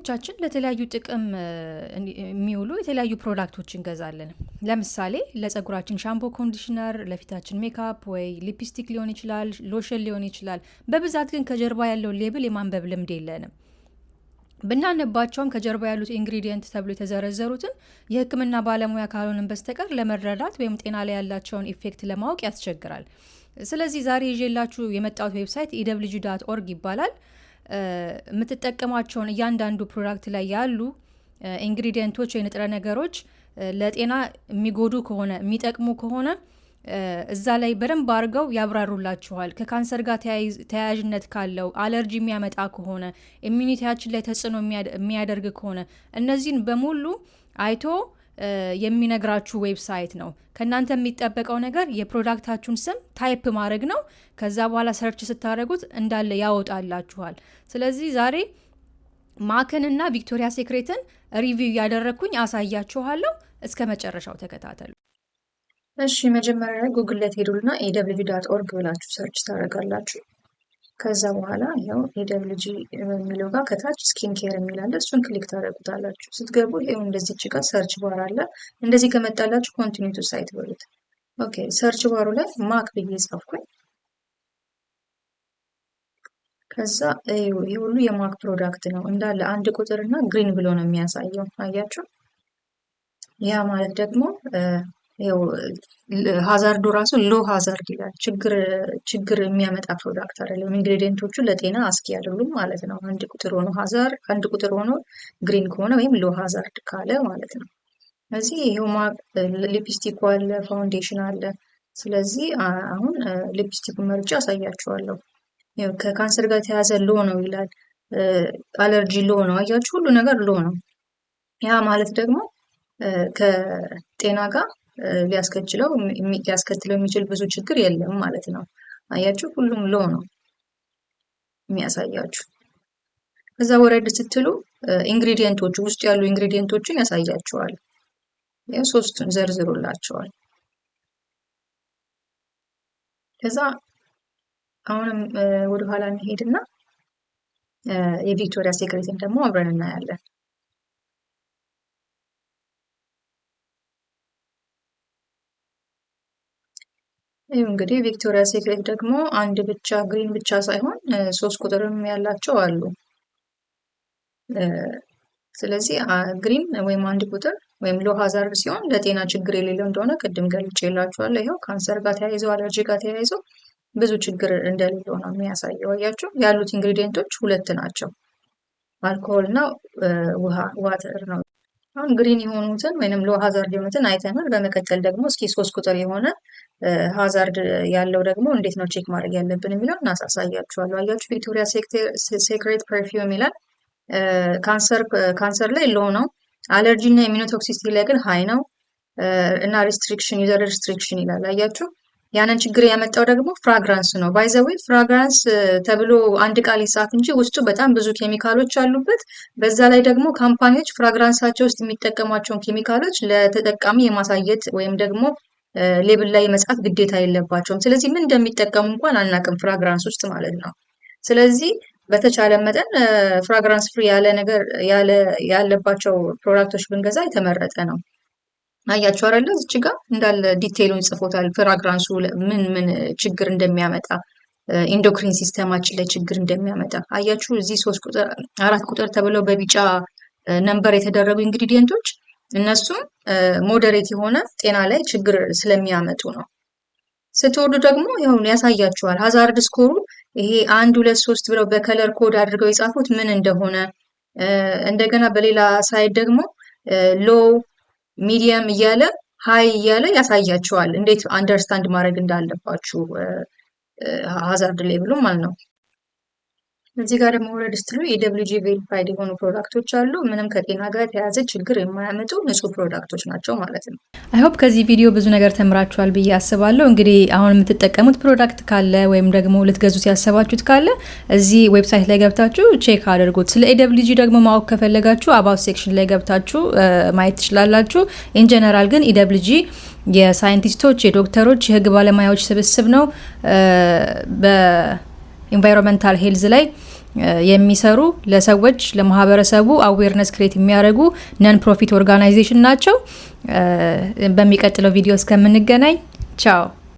አብዛኞቻችን ለተለያዩ ጥቅም የሚውሉ የተለያዩ ፕሮዳክቶች እንገዛለን። ለምሳሌ ለፀጉራችን ሻምፖ፣ ኮንዲሽነር፣ ለፊታችን ሜካፕ ወይ ሊፕስቲክ ሊሆን ይችላል፣ ሎሽን ሊሆን ይችላል። በብዛት ግን ከጀርባ ያለው ሌብል የማንበብ ልምድ የለንም። ብናነባቸውም ከጀርባ ያሉት ኢንግሪዲየንት ተብሎ የተዘረዘሩትን የሕክምና ባለሙያ ካልሆንን በስተቀር ለመረዳት ወይም ጤና ላይ ያላቸውን ኢፌክት ለማወቅ ያስቸግራል። ስለዚህ ዛሬ ይዤላችሁ የመጣሁት ዌብሳይት ewg.org ይባላል። የምትጠቀሟቸውን እያንዳንዱ ፕሮዳክት ላይ ያሉ ኢንግሪዲየንቶች ወይ ንጥረ ነገሮች ለጤና የሚጎዱ ከሆነ የሚጠቅሙ ከሆነ እዛ ላይ በደንብ አድርገው ያብራሩላችኋል። ከካንሰር ጋር ተያያዥነት ካለው፣ አለርጂ የሚያመጣ ከሆነ፣ ኢሚኒቲያችን ላይ ተጽዕኖ የሚያደርግ ከሆነ እነዚህን በሙሉ አይቶ የሚነግራችሁ ዌብሳይት ነው። ከእናንተ የሚጠበቀው ነገር የፕሮዳክታችሁን ስም ታይፕ ማድረግ ነው። ከዛ በኋላ ሰርች ስታደርጉት እንዳለ ያወጣላችኋል። ስለዚህ ዛሬ ማክንና ቪክቶሪያ ሴክሬትን ሪቪው እያደረግኩኝ አሳያችኋለሁ። እስከ መጨረሻው ተከታተሉ። እሺ፣ መጀመሪያ ላይ ጉግል ላይ ትሄዱና ewg.org ብላችሁ ሰርች ታደርጋላችሁ። ከዛ በኋላ ያው ewg የሚለው ጋር ከታች ስኪን ኬር የሚላለ እሱን ክሊክ ታደርጉታላችሁ። ስትገቡ ይሄው እንደዚህ ጋር ሰርች ባር አለ። እንደዚህ ከመጣላችሁ ኮንቲኒው ቱ ሳይት በሉት። ኦኬ፣ ሰርች ባሩ ላይ ማክ ብዬ ጻፍኩኝ። ከዛ ይሄ ሁሉ የማክ ፕሮዳክት ነው እንዳለ አንድ ቁጥርና ግሪን ብሎ ነው የሚያሳየው። አያችሁ? ያ ማለት ደግሞ ያው ሃዛርዱ ራሱ ሎ ሃዛርድ ይላል። ችግር የሚያመጣ ፕሮዳክት አይደለም። ኢንግሪዲየንቶቹ ለጤና አስኪ አይደሉም ማለት ነው። አንድ ቁጥር ሆኖ ግሪን ከሆነ ወይም ሎ ሃዛርድ ካለ ማለት ነው። ስለዚህ ይሄው ሊፕስቲክ አለ፣ ፋውንዴሽን አለ። ስለዚህ አሁን ሊፕስቲኩን መርጬ አሳያችኋለሁ። ያው ከካንሰር ጋር የተያዘ ሎ ነው ይላል። አለርጂ ሎ ነው። አያችሁ? ሁሉ ነገር ሎ ነው። ያ ማለት ደግሞ ከጤና ጋር ሊያስከትለው የሚችል ብዙ ችግር የለም ማለት ነው። አያችሁ? ሁሉም ሎ ነው የሚያሳያችሁ። ከዛ ወረድ ስትሉ ኢንግሪዲየንቶቹ ውስጥ ያሉ ኢንግሪዲየንቶችን ያሳያችኋል። ያው ሶስቱን ዘርዝሮላችኋል። ከዛ አሁንም ወደ ኋላ እንሄድና የቪክቶሪያ ሴክሬትን ደግሞ አብረን እናያለን። ይህ እንግዲህ ቪክቶሪያ ሴክሬት ደግሞ አንድ ብቻ ግሪን ብቻ ሳይሆን 3 ቁጥርም ያላቸው አሉ። ስለዚህ ግሪን ወይም አንድ ቁጥር ወይም ሎ ሃዛርድ ሲሆን ለጤና ችግር የሌለው እንደሆነ ቅድም ገልጬላችኋለሁ። ይኸው ካንሰር ጋር ተያይዞ አለርጂ ጋር ተያይዞ ብዙ ችግር እንደሌለው ነው የሚያሳየው። አያችሁ? ያሉት ኢንግሪዲየንቶች 2 ናቸው፣ አልኮሆል እና ዋተር ነው። አሁን ግሪን የሆኑትን ወይንም ሎ ሃዛርድ የሆኑትን አይተናል። በመቀጠል ደግሞ እስኪ 3 ቁጥር የሆነ ሃዛርድ ያለው ደግሞ እንዴት ነው ቼክ ማድረግ ያለብን የሚለው እናሳያችኋለሁ። አያችሁ? ቪክቶሪያ ሴክሬት ፐርፊውም ይላል። ካንሰር ላይ ሎ ነው፣ አለርጂ እና ኢሚኖቶክሲሲቲ ላይ ግን ሃይ ነው እና ሪስትሪክሽን ዩዘር ሪስትሪክሽን ይላል። አያችሁ? ያንን ችግር ያመጣው ደግሞ ፍራግራንስ ነው። ባይ ዘ ዌይ ፍራግራንስ ተብሎ አንድ ቃል ይጻፍ እንጂ ውስጡ በጣም ብዙ ኬሚካሎች አሉበት። በዛ ላይ ደግሞ ካምፓኒዎች ፍራግራንሳቸው ውስጥ የሚጠቀሟቸውን ኬሚካሎች ለተጠቃሚ የማሳየት ወይም ደግሞ ሌብል ላይ የመጻፍ ግዴታ የለባቸውም። ስለዚህ ምን እንደሚጠቀሙ እንኳን አናውቅም ፍራግራንስ ውስጥ ማለት ነው። ስለዚህ በተቻለ መጠን ፍራግራንስ ፍሪ ያለ ነገር ያለባቸው ፕሮዳክቶች ብንገዛ የተመረጠ ነው። አያችሁ አይደለ? እዚች ጋር እንዳለ ዲቴይሉን ጽፎታል። ፍራግራንሱ ምን ችግር እንደሚያመጣ ኢንዶክሪን ሲስተማችን ላይ ችግር እንደሚያመጣ አያችሁ። እዚህ 3 ቁጥር 4 ቁጥር ተብለው በቢጫ ነምበር የተደረጉ ኢንግሪዲየንቶች እነሱም ሞዴሬት የሆነ ጤና ላይ ችግር ስለሚያመጡ ነው። ስትወዱ ደግሞ ይሁን ያሳያችኋል። ሃዛርድ ስኮሩ ይሄ 1 2 3 ብለው በከለር ኮድ አድርገው የጻፉት ምን እንደሆነ፣ እንደገና በሌላ ሳይድ ደግሞ ሎ ሚዲየም እያለ ሃይ እያለ ያሳያችኋል። እንዴት አንደርስታንድ ማድረግ እንዳለባችሁ ሃዛርድ ሌብሉ ማለት ነው። እዚህ ጋር ደግሞ ወረድ ስትሉ የWG ቬሪፋይድ የሆኑ ፕሮዳክቶች አሉ። ምንም ከጤና ጋር የተያዘ ችግር የማያመጡ ንጹህ ፕሮዳክቶች ናቸው ማለት ነው። አይ ሆፕ ከዚህ ቪዲዮ ብዙ ነገር ተምራችኋል ብዬ አስባለሁ። እንግዲህ አሁን የምትጠቀሙት ፕሮዳክት ካለ ወይም ደግሞ ልትገዙት ያሰባችሁት ካለ እዚህ ዌብሳይት ላይ ገብታችሁ ቼክ አድርጉት። ስለ AWG ደግሞ ማወቅ ከፈለጋችሁ አባውት ሴክሽን ላይ ገብታችሁ ማየት ትችላላችሁ። ኢን ጀነራል ግን AWG የሳይንቲስቶች፣ የዶክተሮች፣ የህግ ባለሙያዎች ስብስብ ነው። ኢንቫይሮንመንታል ሄልዝ ላይ የሚሰሩ ለሰዎች ለማህበረሰቡ አዌርነስ ክሬት የሚያደርጉ ነን ፕሮፊት ኦርጋናይዜሽን ናቸው። በሚቀጥለው ቪዲዮ እስከምንገናኝ ቻው።